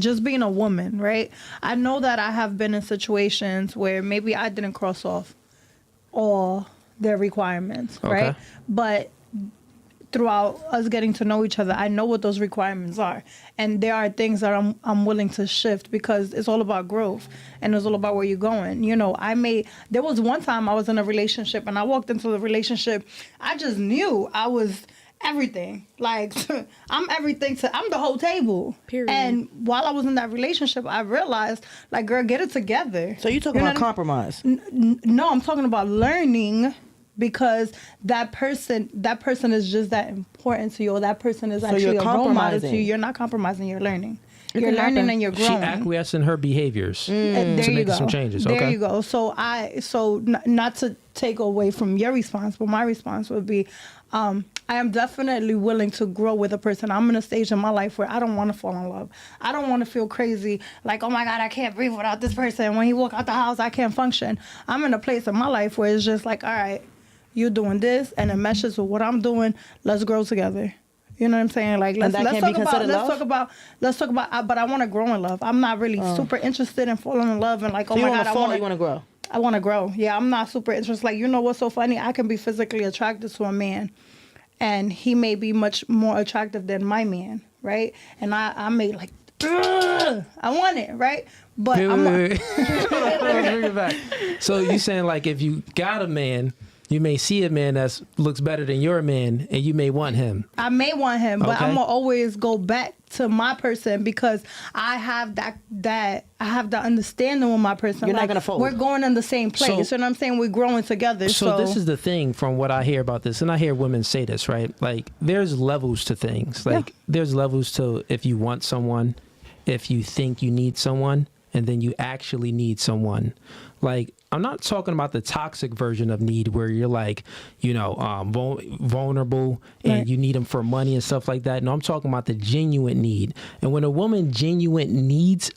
just being a woman, right? I know that I have been in situations where maybe I didn't cross off all their requirements, right? But throughout us getting to know each other, I know what those requirements are. And there are things that I'm willing to shift because it's all about growth and it's all about where you're going. You know, there was one time I was in a relationship and I walked into the relationship, I just knew I was everything. Like, I'm everything I'm the whole table. Period. And while I was in that relationship, I realized, like, girl, get it together. So you talking about compromise? No, I'm talking about learning. Because that person is just that important to you, or that person is actually a role model to you. You're not compromising, you're learning. You're learning and you're growing. She acquiesced in her behaviors there to you make go. some changes. There you go. So not to take away from your response, but my response would be, I am definitely willing to grow with a person. I'm in a stage in my life where I don't want to fall in love. I don't want to feel crazy, like, oh my God, I can't breathe without this person. When he walk out the house, I can't function. I'm in a place in my life where it's just like, all right, you're doing this, and it meshes with what I'm doing. Let's grow together. You know what I'm saying? Like, let's talk about. But I want to grow in love. I'm not really super interested in falling in love and like, oh my God, I want to grow. I want to grow. Yeah, I'm not super interested. Like, you know what's so funny? I can be physically attracted to a man, and he may be much more attractive than my man, right? And I may like, I want it, right? But wait. Bring it back. So you saying like if you got a man, you may see a man that looks better than your man, and you may want him. I may want him, but I'm gonna always go back to my person because I have that I have the understanding with my person. You're not gonna fold. We're going in the same place. You know what I'm saying? We're growing together. So this is the thing from what I hear about this, and I hear women say this, right? Like, there's levels to things. Like, there's levels to if you want someone, if you think you need someone, and then you actually need someone. Like, I'm not talking about the toxic version of need where you're like, you know, vulnerable and you need them for money and stuff like that. No, I'm talking about the genuine need. And when a woman genuinely needs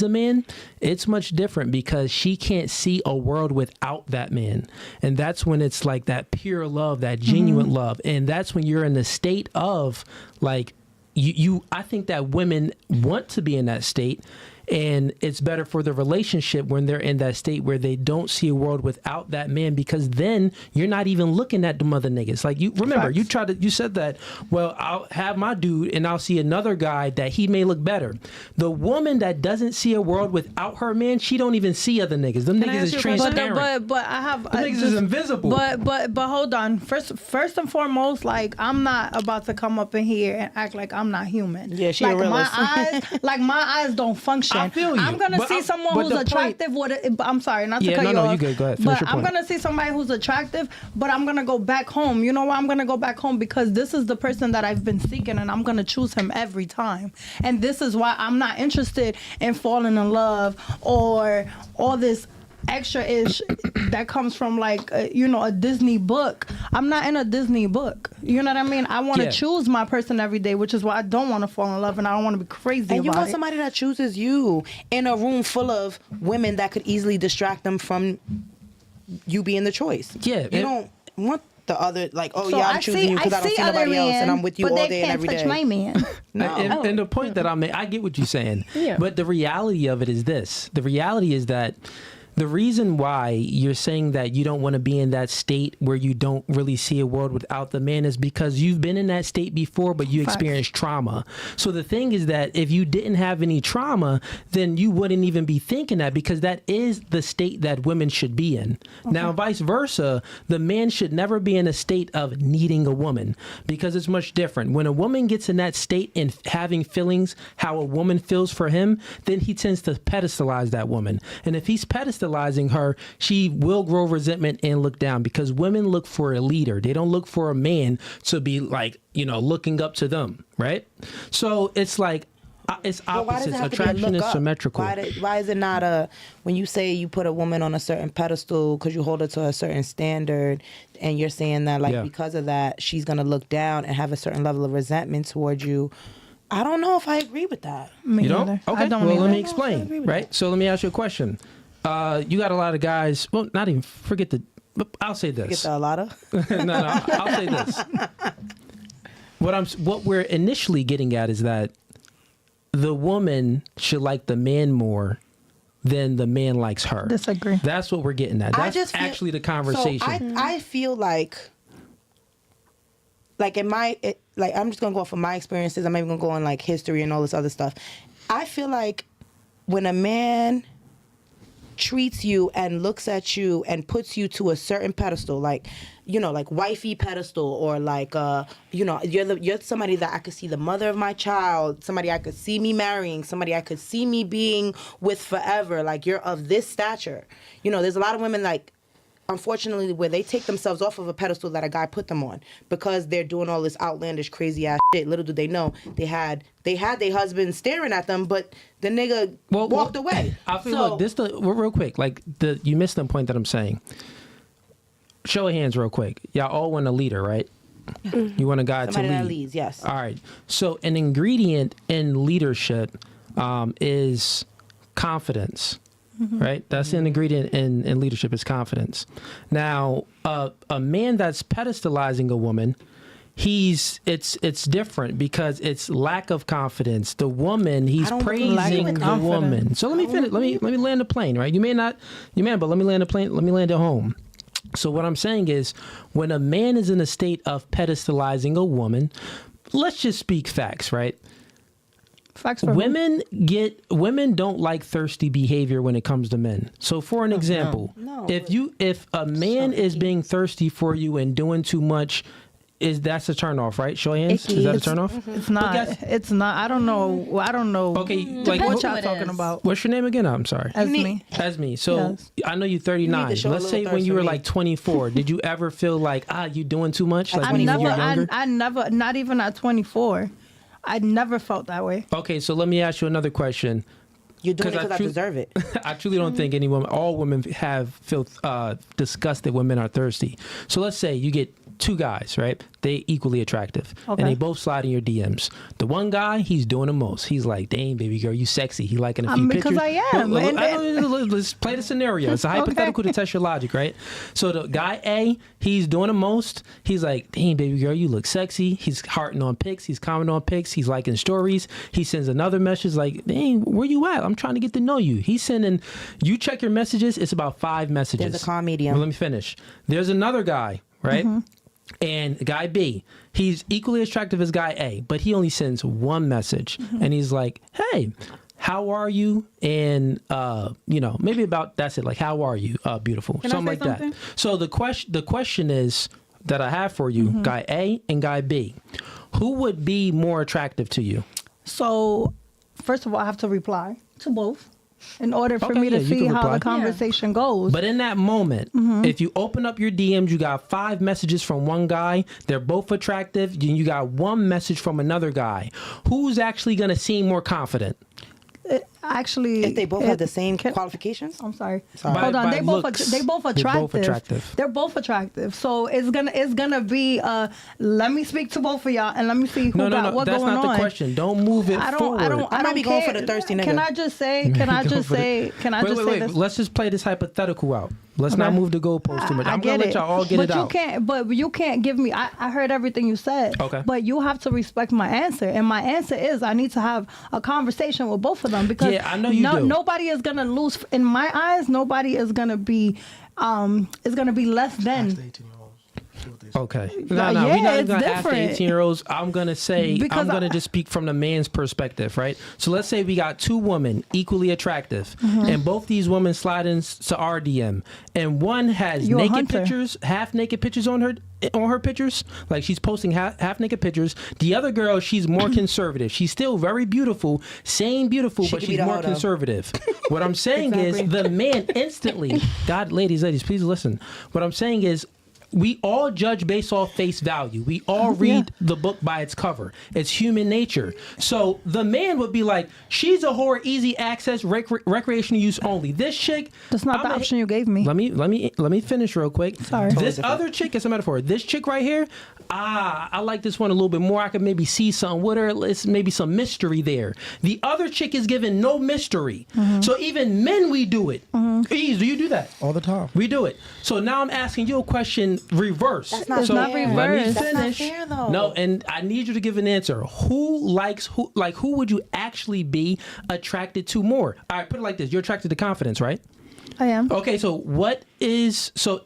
a man, it's much different because she can't see a world without that man. And that's when it's like that pure love, that genuine love. And that's when you're in the state of like, I think that women want to be in that state. And it's better for the relationship when they're in that state where they don't see a world without that man, because then you're not even looking at the mother niggas. Like, you remember, you said that, well, I'll have my dude and I'll see another guy that he may look better. The woman that doesn't see a world without her man, she don't even see other niggas. Them niggas is transparent. But I have the niggas is invisible. But hold on. First and foremost, like, I'm not about to come up in here and act like I'm not human. Yeah, she like a realist. my eyes don't function. I feel you. I'm gonna see someone who's attractive. I'm sorry, not to cut you off. You good. Go ahead. But I'm gonna see somebody who's attractive, but I'm gonna go back home. You know why I'm gonna go back home? Because this is the person that I've been seeking, and I'm gonna choose him every time. And this is why I'm not interested in falling in love or all this extra-ish that comes from like a Disney book. I'm not in a Disney book. You know what I mean? I want to choose my person every day, which is why I don't want to fall in love and I don't want to be crazy about it. And you want somebody that chooses you in a room full of women that could easily distract them from you being the choice. Yeah. You don't want the other, like, I'm choosing you because I don't see nobody else and I'm with you all day and every day. But they can't touch my man. And the point that I made, I get what you're saying. Yeah. But the reality of it is this. The reality is that the reason why you're saying that you don't want to be in that state where you don't really see a world without the man is because you've been in that state before, but you experienced trauma. So the thing is that if you didn't have any trauma, then you wouldn't even be thinking that, because that is the state that women should be in. Okay. Now, vice versa, the man should never be in a state of needing a woman, because it's much different. When a woman gets in that state and having feelings how a woman feels for him, then he tends to pedestalize that woman. And if he's pedestalizing her, she will grow resentment and look down, because women look for a leader. They don't look for a man to be like, looking up to them, right? So it's like, it's opposites. Attraction is symmetrical. Why is it not when you say you put a woman on a certain pedestal because you hold her to a certain standard, and you're saying that because of that, she's going to look down and have a certain level of resentment towards you? I don't know if I agree with that. You don't? Okay, let me explain, right? So let me ask you a question. You got a lot of guys. Well, not even I'll say this. Forget the a lot of. no, I'll say this. What we're initially getting at is that the woman should like the man more than the man likes her. Disagree. That's what we're getting at. That's actually the conversation. So I feel like in my, I'm just going to go off of my experiences. I'm not even going to go on like history and all this other stuff. I feel like when a man treats you and looks at you and puts you to a certain pedestal, like, you know, like wifey pedestal, or like, you know, you're somebody that I could see the mother of my child, somebody I could see me marrying, somebody I could see me being with forever, like you're of this stature. You know, there's a lot of women, like, unfortunately, where they take themselves off of a pedestal that a guy put them on because they're doing all this outlandish, crazy ass shit. Little do they know they had their husband staring at them, but the nigga walked away. I feel real quick, like you missed the point that I'm saying. Show of hands, real quick. Y'all all want a leader, right? You want a guy Somebody to lead. that leads, yes. All right. So an ingredient in leadership is confidence. Right, that's an ingredient in leadership is confidence. Now, a man that's pedestalizing a woman, it's different because it's lack of confidence. The woman, he's praising the woman. So let me finish. Let me land the plane. Right, but let me land the plane. Let me land it home. So what I'm saying is, when a man is in a state of pedestalizing a woman, let's just speak facts, right? Women don't like thirsty behavior when it comes to men. So for an example, if a man is being thirsty for you and doing too much, that's a turn off, right? Show of hands. Is that a turn off? It's not. It's not. I don't know. Okay, like what y'all talking about? What's your name again? I'm sorry. Esme. So yes. I know you're 39. Let's say when you were like 24, did you ever feel like you doing too much? Like when you were younger? I never. Not even at 24. I never felt that way. Okay, so let me ask you another question. You're doing it because I deserve it. I truly don't think all women feel disgust that women are thirsty. So let's say you get two guys, right? They equally attractive. Okay. And they both slide in your DMs. The one guy, he's doing the most. He's like, dang, baby girl, you sexy. He liking a few pictures. Because I am. Let's play the scenario. It's a hypothetical to test your logic, right? So the guy A, he's doing the most. He's like, dang, baby girl, you look sexy. He's hearting on pics. He's commenting on pics. He's liking stories. He sends another message like, dang, where you at? I'm trying to get to know you. He's sending, you check your messages, it's about 5 messages. There's a calm medium. Well, let me finish. There's another guy, right? Mm-hmm. And guy B, he's equally attractive as guy A, but he only sends one message. Mm-hmm. And he's like, hey, how are you? And, maybe about, that's it. Like, how are you? Beautiful. Something like that. So the question is that I have for you, guy A and guy B, who would be more attractive to you? So first of all, I have to reply to both in order for me to see how the conversation goes. But in that moment, if you open up your DMs, you got 5 messages from one guy. They're both attractive. And you got 1 message from another guy. Who's actually going to seem more confident? If they both have the same qualifications. I'm sorry. Hold on. They both attractive. They're both attractive. So it's gonna be let me speak to both of y'all and let me see who got what going on. That's not the question. Don't move it forward. I might be going for the thirsty nigga. Can I just say this? Let's just play this hypothetical out. Let's not move the goalpost too much. I'm gonna let y'all all get it out. But you can't give me. I heard everything you said. Okay. But you have to respect my answer, and my answer is I need to have a conversation with both of them because I know you do. Nobody is gonna lose. In my eyes, nobody is gonna be less than. Okay. No, we're not going to ask the 18-year-olds. I'm going to say, I'm going to just speak from the man's perspective, right? So let's say we got 2 women equally attractive, and both these women slide into our DM, and one has half naked pictures on her pictures, like she's posting half naked pictures. The other girl, she's more conservative. She's still very beautiful, but she's more conservative. What I'm saying is the man instantly, God, ladies, please listen. What I'm saying is, we all judge based off face value. We all read the book by its cover. It's human nature. So the man would be like, she's a whore, easy access, recreational use only. This chick, that's not the option you gave me. Let me finish real quick. Sorry. This other chick, it's a metaphor. This chick right here, I like this one a little bit more. I could maybe see something with her. It's maybe some mystery there. The other chick is given no mystery. So even men, we do it. Ease, do you do that? All the time. We do it. So now I'm asking you a question. reverse. That's not It's not fair. Let me reverse. That's not finish. fair, though. No, and I need you to give an answer. Who would you actually be attracted to more? All right, put it like this. You're attracted to confidence, right? I am. Okay, so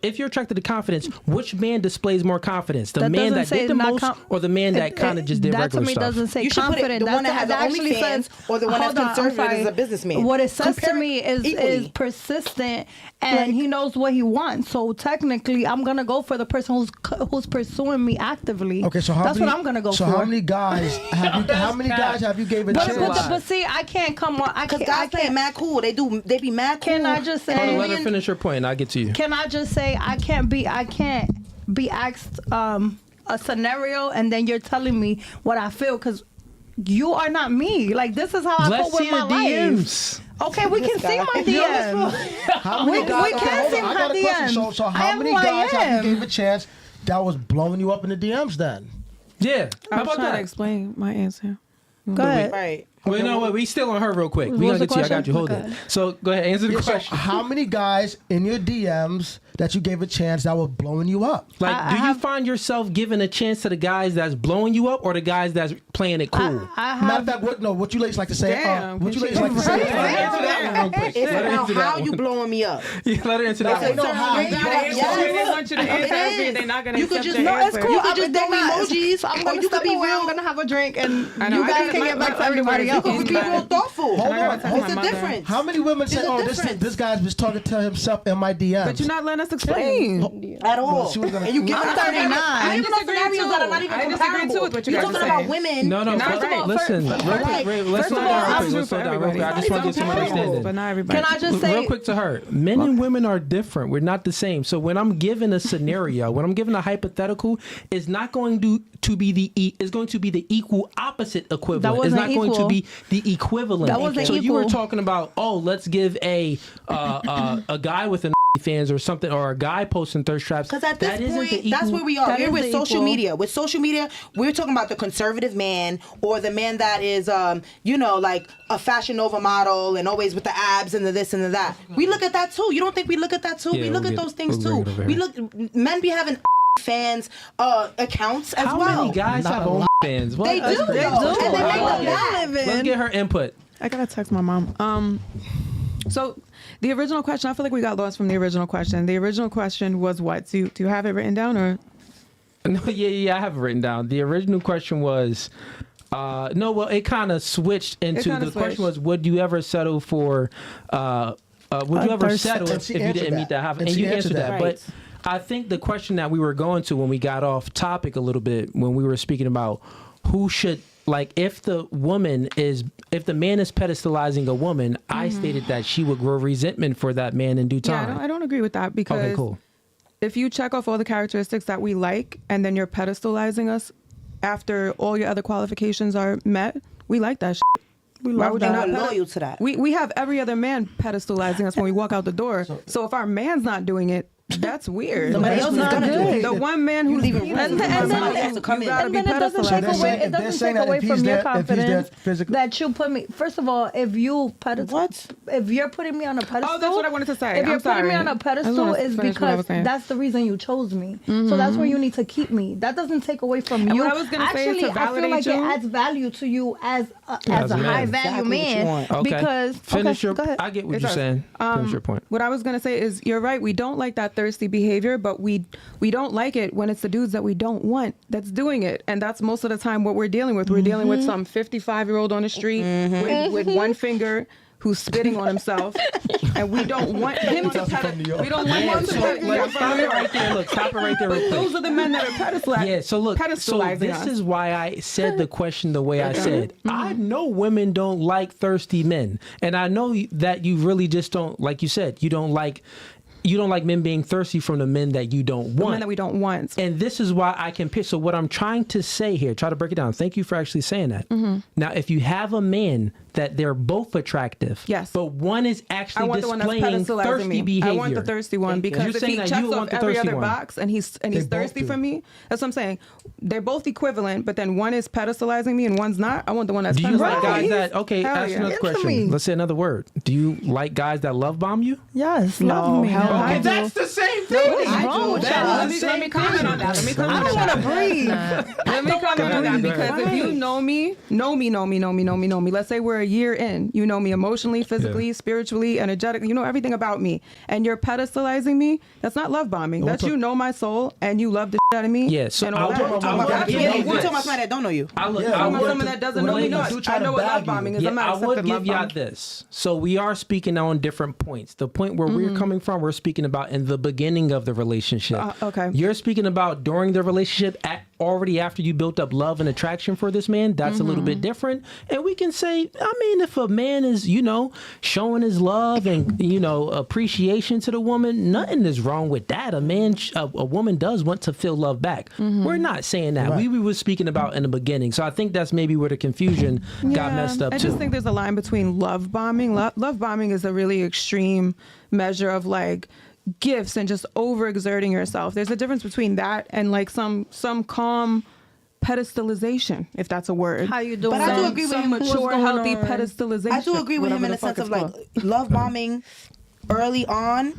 if you're attracted to confidence, which man displays more confidence? The That man doesn't that say did the not most or the man that kind of just did that regular to me stuff? doesn't say You should put it confident. the one that has the actually OnlyFans says, or the one that's hold on, I'm conservative sorry. as a businessman. What it says Compare to me is equally. persistent, and he knows what he wants. So technically, I'm gonna go for the person who's pursuing me actively. Okay, so that's what I'm gonna go for. So how many guys have you gave a But, chance? but see, I can't come on. I Because can't. I guys playing can't. mad cool. They be mad cool. Can I just say? Hold on, let her finish her point, and I'll get to you. Can I just say I can't be asked a scenario and then you're telling me what I feel because you are not me. Like this is how I Let's cope with see my the life. DMs. Okay, we can see my DMs. How We many guys? can't see I my got a question. DMs. So I how am many who I guys have am. you gave a chance that was blowing you up in the DMs then? Yeah. I How was about trying to that? explain my answer. Go ahead. Right. Wait, no, wait. We still on her real quick. We What's gonna the get to you. I got you. question? Hold it. Okay. So go ahead. Answer the Yeah, so question. how many guys in your DMs that you gave a chance that were blowing you up? Like, I do you have- find yourself giving a chance to the guys that's blowing you up or the guys that's playing it cool? I Matter have. of fact, what you ladies like to say? Damn, What you can ladies she- like to say? Let her answer that one real quick. It's Let her about answer that how you one. blowing me up. Yeah, let her answer that They one. know how you They blow gotta you answer. up. They want you to answer It everything. is. They're not gonna You could accept just the No, it's answer. cool. You could I'm just they're throw not- emojis, So I'm or gonna you could step be away. real. I'm gonna have a drink, and I know, you I guys gotta can let get back to my- everybody everybody else. You could be real thoughtful. Hold I gotta on, text hold my What's the mother. difference? How many women say, There's a "Oh, difference. this guy's just talking to himself in my DMs"? But you're not letting us explain. At all. Well, she was gonna- And you give I'm us 39. I even know disagree scenarios too. that are not even I disagree comparable. too with what you You're guys talking are about saying. women. No, You're not first, right. listen. Real quick, let's first slow of all, down real I'm quick. Let's slow down real quick. I just want to get some It's understanding. But not everybody. Can I just say? Real quick to her, men and women are different. We're not the same. So when I'm given a scenario, when I'm given a hypothetical, it's not going to be it's going to be the equal opposite equivalent. That It's wasn't not going to equal. be the equivalent. That wasn't so you were equal. talking about, oh, let's give a guy with an fans or something, or a guy posting thirst traps. Because at this That isn't the point, that's equal- where we are. That We're is with the social equal. media. With social media, we're talking about the conservative man or the man that is, like a Fashion Nova model and always with the abs and the this and the that. We look at that too. You don't think we look at that too? Yeah, we look we'll at get- those things we'll too. bring it over We here. look. Men be having fans accounts as How well. many guys Not have a lot. fans? They do. They do. And they make Wow. them mad. Let's get her input. I gotta text my mom. So the original question, I feel like we got lost from the original question. The original question was what? Do you have it written down or? No, yeah, I have it written down. The original question was, it kind of switched into kinda the question switched. was, would you ever settle for, would you ever thirst- settle And if she you answered didn't meet that? that. And And you she answered answered that. that. But I think the question that we were going to when we got off topic a little bit, when we were speaking about who should, like, if the man is pedestalizing a woman, I stated that she would grow resentment for that man in due Yeah, time. I don't agree with that because Okay, cool. if you check off all the characteristics that we like and then you're pedestalizing us after all your other qualifications are met, we like that shit. We Why love would you that. We're not loyal to that. We have every other man pedestalizing us when we walk out the door. So if our man's not doing it, that's weird. Somebody else is gonna do it. The one man who's leaving leaving room for somebody else to come in. gotta And be then it doesn't pedestalized. take They're away. saying- It they're doesn't saying take that away if he's from your there- if he's there confidence physically- that you put me. First of all, if you if you're putting me on a pedestal, Oh, that's what I wanted to say. If you're I'm putting me sorry. on a I pedestal, just wanted to is finish what I was because saying. that's the reason you chose me. So that's where you need to keep me. That doesn't take away from And you. what I was gonna say is Actually, to I feel validate like it you. adds value to you as As a a man. high value Exactly what you man. want. Okay. Because Finish okay, your. go ahead. I get what It's you're us. saying. Finish your point. What I was gonna say is, you're right. We don't like that thirsty behavior, but we don't like it when it's the dudes that we don't want that's doing it, and that's most of the time what we're dealing with. We're dealing with some 55-year-old on the street with one finger who's spitting on himself, and we don't want him to. We don't want him So to. let's stop it right there. Look, stop it right there real quick. Those are the men that are pedestalizing. Yeah, so look, so pedestalizing this us. is why I said the question the way I said. I know women don't like thirsty men, and I know that you really just don't, like you said, you don't like men being thirsty from the men that you don't the want. men that we don't want. And this is why I can pick. So what I'm trying to say here, try to break it down. Thank you for actually saying that. Now, if you have a man that they're both attractive. Yes. But one is I actually want the one that's displaying pedestalizing thirsty me. behavior. I want the thirsty one because You're if saying he that checks you off want the every thirsty other one. box and he's both thirsty do. for me, that's what I'm saying. They're both equivalent, but then one is pedestalizing me and one's not. I want the one that's Do you like pedestalizing guys me. that, okay, Hell ask yeah. another Answer question. me. Let's say another word. Do you like guys that love bomb you? Yes, No, love me. hell no. I Okay, do. that's the same thing. What is wrong with y'all? Let me comment on that. Let me comment I on don't want that. to breathe. Let me comment on that Go because ahead. if you know me, let's say we're a year in, you know me emotionally, physically, spiritually, energetically, you know everything about me, and you're pedestalizing me, that's not love bombing. That's you know my soul and you love the shit out of me. Yeah, so and I all would- that. I would That's give what you it You this. is. talking about somebody that don't know you. I look, Yeah. I Talking about would- someone that doesn't know me, no, Ladies do try I know to what love bag you. bombing is. Yeah, I'm not I would accepting give love y'all bombing. this. So we are speaking on different points. The point where we're coming from, we're speaking about in the beginning of the relationship. Okay. You're speaking about during the relationship, already after you built up love and attraction for this man. That's a little bit different. And we can say, I mean, if a man is, showing his love and, appreciation to the woman, nothing is wrong with that. A woman does want to feel love back. We're not saying that. Right. We were speaking about in the beginning. So I think that's maybe where the confusion got messed up I too. just think there's a line between love bombing. Love bombing is a really extreme measure of like gifts and just overexerting yourself. There's a difference between that and like some calm pedestalization, if that's a word. How you doing? But I do agree with Some him. mature, What's going healthy on? pedestalization. I do agree with him whatever in the the sense fuck of it's like called. love bombing early on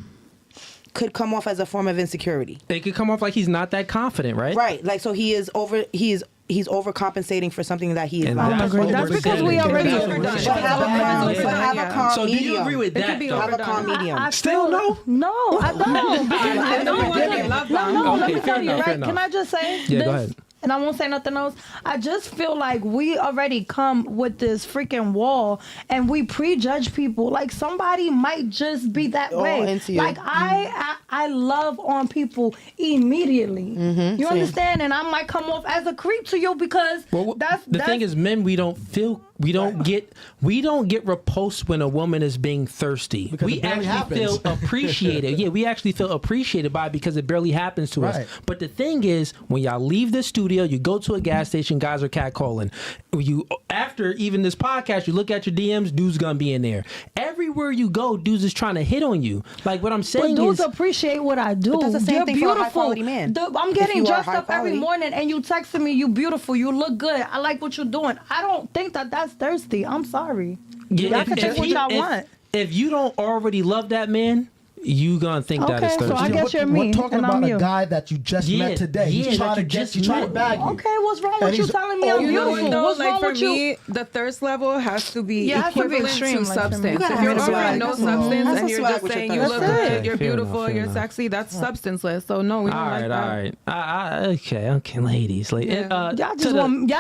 could come off as a form of insecurity. It could come off like he's not that confident, right? Right. Like so he's overcompensating for something that he is And not. that's what That's we're because saying. we already- That's what we're But saying. have a calm So do medium. you agree with It that? could be though? Have a calm medium. I Still no? No, I don't. Because I know you want love bomb. No, let Okay, me fair tell you, enough, fair right? enough. Can I just say Yeah, this? go ahead. And I won't say nothing else. I just feel like we already come with this freaking wall and we prejudge people. Like somebody might just be that way. into you. Like I love on people immediately. You understand? And I might come off as a creep to you because that's the thing is, men, we don't get repulsed when a woman is being thirsty. Because We it barely actually feel appreciated. Yeah, we actually feel appreciated by it because it barely happens to Right. us. But the thing is, when y'all leave the studio, you go to a gas station, guys are catcalling. After even this podcast, you look at your DMs, dudes gonna be in there. Everywhere you go, dudes is trying to hit on you. Like what I'm But saying dudes is, appreciate what I do. But that's the same You're thing for a beautiful. high-quality man. I'm If getting you are dressed high up every quality. morning and you texting me, you beautiful, you look good. I like what you're doing. I don't think that that's thirsty. I'm sorry. yeah, Y'all can think what y'all want. If you don't already love that man, you gonna think that is Okay, so thirsty. I guess you're me, We're talking and I'm about you. a guy that you just Yeah, met today. yeah, He's that trying to you get just you, trying to met. bag you. Okay, what's wrong And with you he's telling me I'm You know beautiful? what, though? What's Like wrong for with you? me, the thirst level has to be Yeah, it has to be equivalent extreme, to like for me. substance. You gotta If have you're a swag. offering no That's substance a and you're swag just with your saying you thirst. look That's good, it. you're Fair enough, beautiful, fair you're enough. sexy, that's substanceless. So no, we don't All like right, that. all right. Okay, ladies. Like, Yeah. Y'all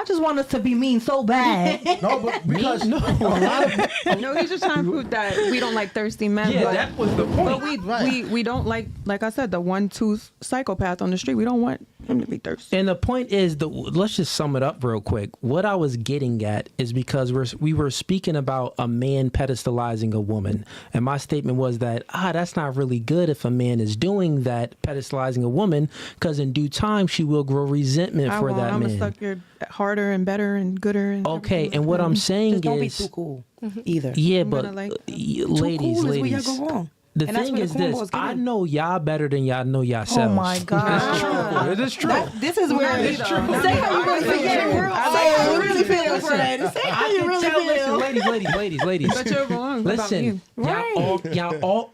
just want us to be mean so bad. No, but because No. a lot of No, he's just trying to prove that we don't like thirsty men. Yeah, but, that was the point. but we don't like I said, the one-tooth psychopath on the street. We don't want him to be thirsty. And the point is, let's just sum it up real quick. What I was getting at is because we were speaking about a man pedestalizing a woman. And my statement was that, that's not really good if a man is doing that, pedestalizing a woman, because in due time, she will grow resentment for that I'm man. gonna suck your harder and better and gooder. And Okay, everything and like what that. I'm saying Just don't be is, too cool either. yeah, I'm but gonna like that. ladies, Too cool is where y'all go wrong. The And that's thing where is the this: cornballs get I in. know y'all better than y'all know Oh yourselves. my God. It is true. This is where It's true. Say how you really feel. Say how you really feel, friend. Say how you really feel. Listen, ladies. But you're wrong about Listen, me. y'all all.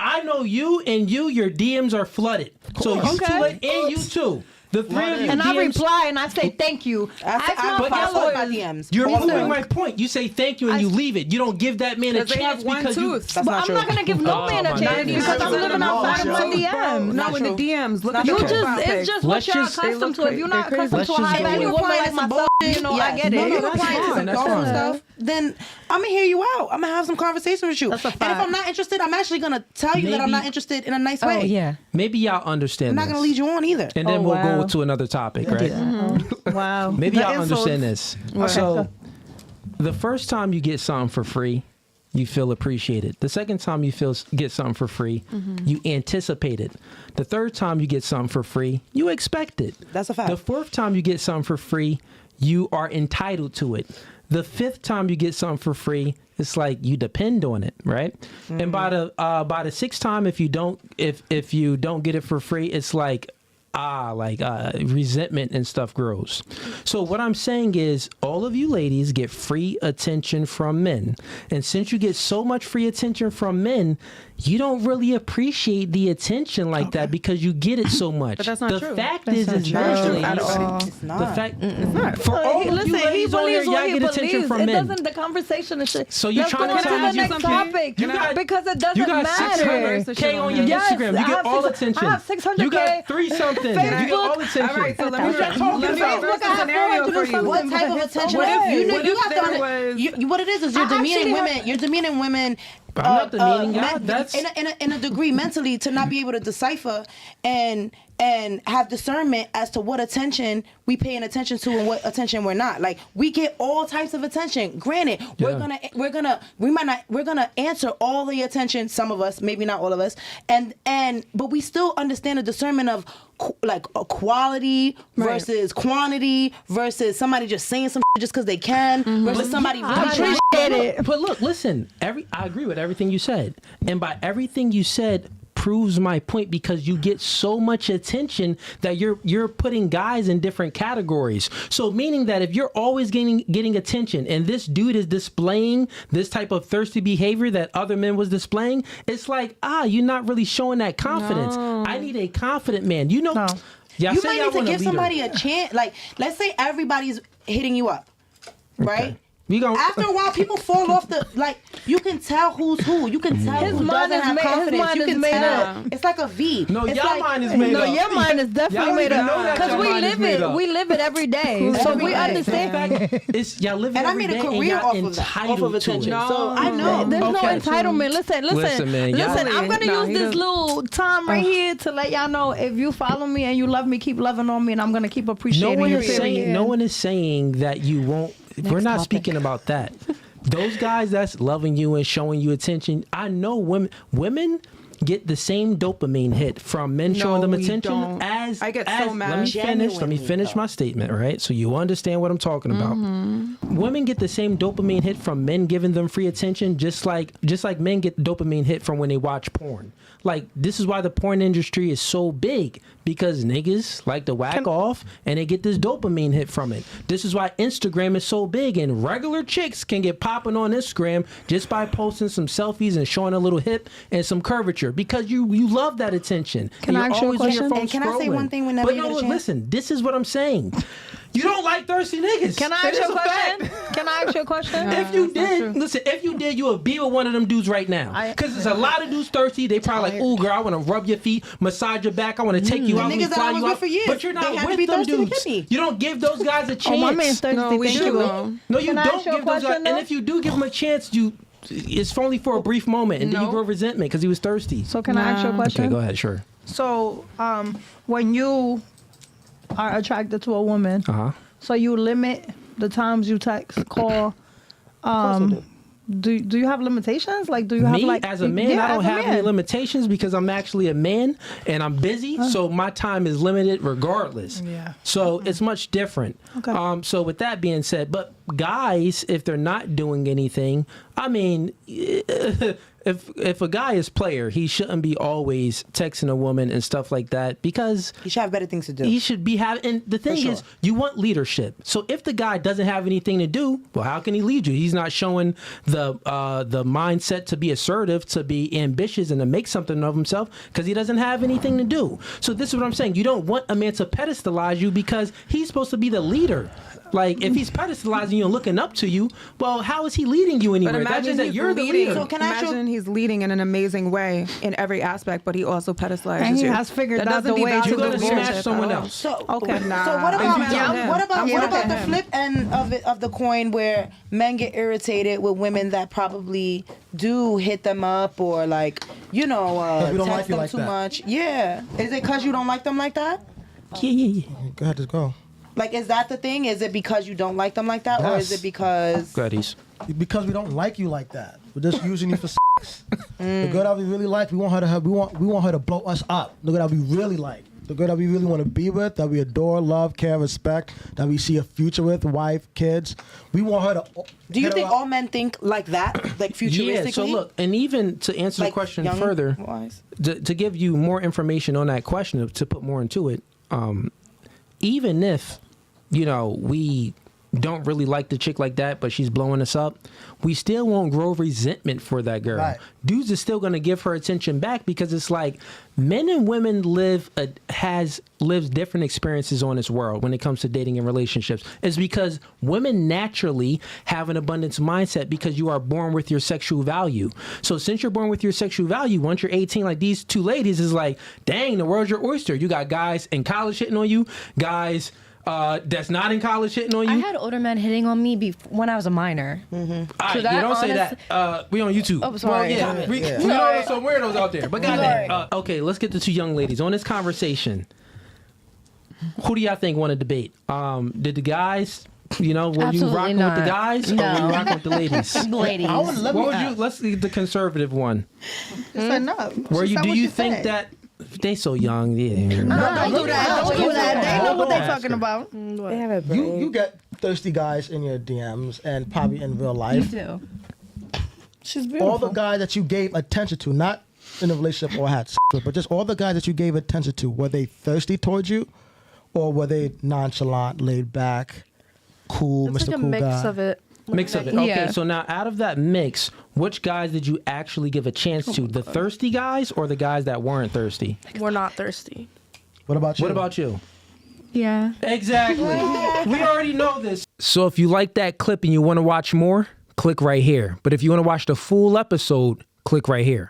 I know you and your DMs are flooded. So you Okay. two and you too. The three of you And I DMs. reply and I say thank you. Ask my I followers. my DMs. You're All of proving them. my point. You say thank you and you leave it. You don't give that man a 'Cause they chance have one because you. tooth. That's But not I'm true. not gonna give no man a my chance goodness. because I'm living outside of my DMs. No, in the DMs. Look at You your just profile it's pic. just Let's what you're just- accustomed they to. look If you're cra- not they're crazy. accustomed to a Let's just high go. value If woman replying like to some myself, you know, I get No, it. you're replying to some That's dumb fine. stuff. Then I'm gonna hear you out. I'm gonna have some conversation with you. That's a And if fact. I'm not interested, I'm actually gonna tell you that I'm Maybe- not interested in a nice way. Oh yeah. Maybe y'all understand I'm not this. gonna lead you on either. And then Oh, we'll wow. go to another topic, right? Wow. Maybe The y'all insults. understand this. So, the first time you get something for free, you feel appreciated. The second time you get something for free, you anticipate it. The third time you get something for free, you expect it. That's a fact. The fourth time you get something for free, you are entitled to it. The 5th time you get something for free, it's like you depend on it, right? Mm-hmm. And by the 6th time, if you don't get it for free, it's like resentment and stuff grows. So what I'm saying is, all of you ladies get free attention from men, and since you get so much free attention from men, you don't really appreciate the attention like that because you get it so much. But that's not the true. fact That's is not true at all. It's not. The fact for all of you ladies on here, y'all get attention from men. Doesn't the conversation is shit. So you're Let's trying go to on tell the me next something? topic You got- because it doesn't You got matter. 600K on your Yes, Instagram. You I get have all 600 attention. I have 600K. You got 3 something. You get all attention. All right, so let me What you talking about? reverse the scenario for you. What type of attention? What if- you what you if have to there under- was- you- what it is you're I demeaning actually women. You're demeaning women. I'm not demeaning y'all. men- That's in a degree mentally to not be able to decipher and have discernment as to what attention we paying attention to and what attention we're not. Like, we get all types of attention. Granted, we're gonna answer all the attention. Some of us, maybe not all of us, but we still understand the discernment of quality versus quantity versus somebody just saying some shit just because they can versus somebody. I appreciate it. But look, listen. I agree with everything you said, and by everything you said proves my point, because you get so much attention that you're putting guys in different categories. So meaning that if you're always getting attention, and this dude is displaying this type of thirsty behavior that other men was displaying, it's like you're not really showing that confidence. No. I need a confident man. You know. No. Y'all You say might y'all need to want a give leader. somebody a chance. Like, let's say everybody's hitting you up, right? Okay. We gonna, After a while, people fall off the, you can tell who's who. You can tell His who mind doesn't is have made- his confidence. mind You is can made tell. up. It's like a V. No, It's y'all like, mind is made No, up. your mind is Y'all definitely don't made even know up that because your we mind is live made it. up. We live it every day, so Every we day. understand. It's y'all live it and I every made a day, and career y'all off of that, entitled off of to attention. it. So I know. There's Okay. no entitlement. Listen, Listen, man, y'all- I'm gonna No, use he this doesn't- little time right here to let y'all know, if you follow me and you love me, keep loving on me, and I'm gonna keep No appreciating one you. is saying. period. No one is saying that you won't. We're not topic. speaking about that. Those guys that's loving you and showing you attention. I know women get the same dopamine hit from men No, showing them we attention don't. as I get as, so mad. Let me Genuinely, finish my statement, right? So you understand what I'm talking about. Mm-hmm. Women get the same dopamine hit from men giving them free attention, just like men get dopamine hit from when they watch porn. Like, this is why the porn industry is so big, because niggas like to whack off and they get this dopamine hit from it. This is why Instagram is so big, and regular chicks can get popping on Instagram just by posting some selfies and showing a little hip and some curvature, because you love that attention. Can And I you're ask you a always on your question? phone And can I say scrolling. one thing whenever But you no, get a chance? listen, this is what I'm saying. You don't like thirsty niggas. Can I It ask is you a question? fact. Can I ask you a question? If you that's not did, true. listen, if you did, you would be with one of them dudes right now. Because there's a lot of dudes thirsty. They probably like, ooh, girl, I want to rub your feet, massage your back. I want to take you The out. Let me niggas that fly I was you with out. for years, But you're they not had to with be them thirsty to dudes. get me. You don't give those guys a chance. Oh, my man's thirsty. No, we Thank do, you. though. No, you Can I don't ask you a give those guys. question, And though? if you do give them a chance, it's only for a brief moment, and then you No. grow resentment because he was thirsty. So can I ask you a Nah. question? Okay, go ahead, sure. So, when you are attracted to a woman, Uh-huh. so you limit the times you text, call. Do you have limitations? Like, do you have Me like as a man, Yeah, I don't as a have any man. limitations because I'm actually a man and I'm busy, so my time is limited regardless. Yeah. So it's much different. Okay. So with that being said, but guys, if they're not doing anything, I mean, if a guy is player, he shouldn't be always texting a woman and stuff like that, because You should have better things to do. he should be having. And the thing sure. is, you want leadership. So if the guy doesn't have anything to do, well, how can he lead you? He's not showing the mindset to be assertive, to be ambitious, and to make something of himself, because he doesn't have anything to do. So this is what I'm saying. You don't want a man to pedestalize you because he's supposed to be the leader. Like, if he's pedestalizing you and looking up to you, well, how is he leading you But anywhere? That imagine means that he's you're the leading. leader. So can I ask you- Imagine he's leading in an amazing way in every aspect, but he also pedestalizes And he you. has figured That out doesn't the way devalue to You're the going to leadership smash leadership someone at all. else. So Okay. Nah. So what If about you tell him, what I'm about with the him. flip end of the coin, where men get irritated with women that probably do hit them up, or like, we don't text like you them like too that. much? Yeah. Is it because you don't like them like that? Yeah. Go ahead, just go. Like, is that the thing? Is it because you don't like them like that, or is Yes. it because? Go ahead, East. Because we don't like you like that. We're just using you for sex. The girl that we really like, we want her to blow us up. The girl that we really like. the girl that we really want to be with, that we adore, love, care, respect, that we see a future with, wife, kids. We want her to. Do you think all men think like that, like futuristically? Yeah. So look, and even to answer the question further, to give you more information on that question, to put more into it, even if we don't really like the chick like that, but she's blowing us up, we still won't grow resentment for that girl. Right. Dudes are still going to give her attention back because it's like men and women lives different experiences on this world when it comes to dating and relationships. It's because women naturally have an abundance mindset because you are born with your sexual value. So since you're born with your sexual value, once you're 18, like these two ladies is like, dang, the world's your oyster. You got guys in college hitting on you, guys that's not in college hitting on you. I had older men hitting on me when I was a minor. Mm-hmm. So you don't say that. We on YouTube. Oh, sorry. Well, yeah, we know there's some weirdos out there. But goddamn. Okay, let's get to two young ladies on this conversation. Who do y'all think want to debate? Did the guys? Were you rocking with the guys or were you rocking with the ladies? The ladies. Let's get the conservative one. No. Do you think that? They so young. Yeah. Don't do that. Don't do that. They know what they're talking about. They have a brain. You get thirsty guys in your DMs and probably in real life. You do. She's beautiful. All the guys that you gave attention to, not in a relationship or had sex with, but just all the guys that you gave attention to, were they thirsty towards you, or were they nonchalant, laid back, cool, It's Mr. like a Cool mix Guy? of it. Mix of it. Okay, so now out of that mix, which guys did you actually give a chance to? The thirsty guys or the guys that weren't thirsty? We're not thirsty. What about you? What about you? Yeah. Exactly. We already know this. So if you like that clip and you want to watch more, click right here. But if you want to watch the full episode, click right here.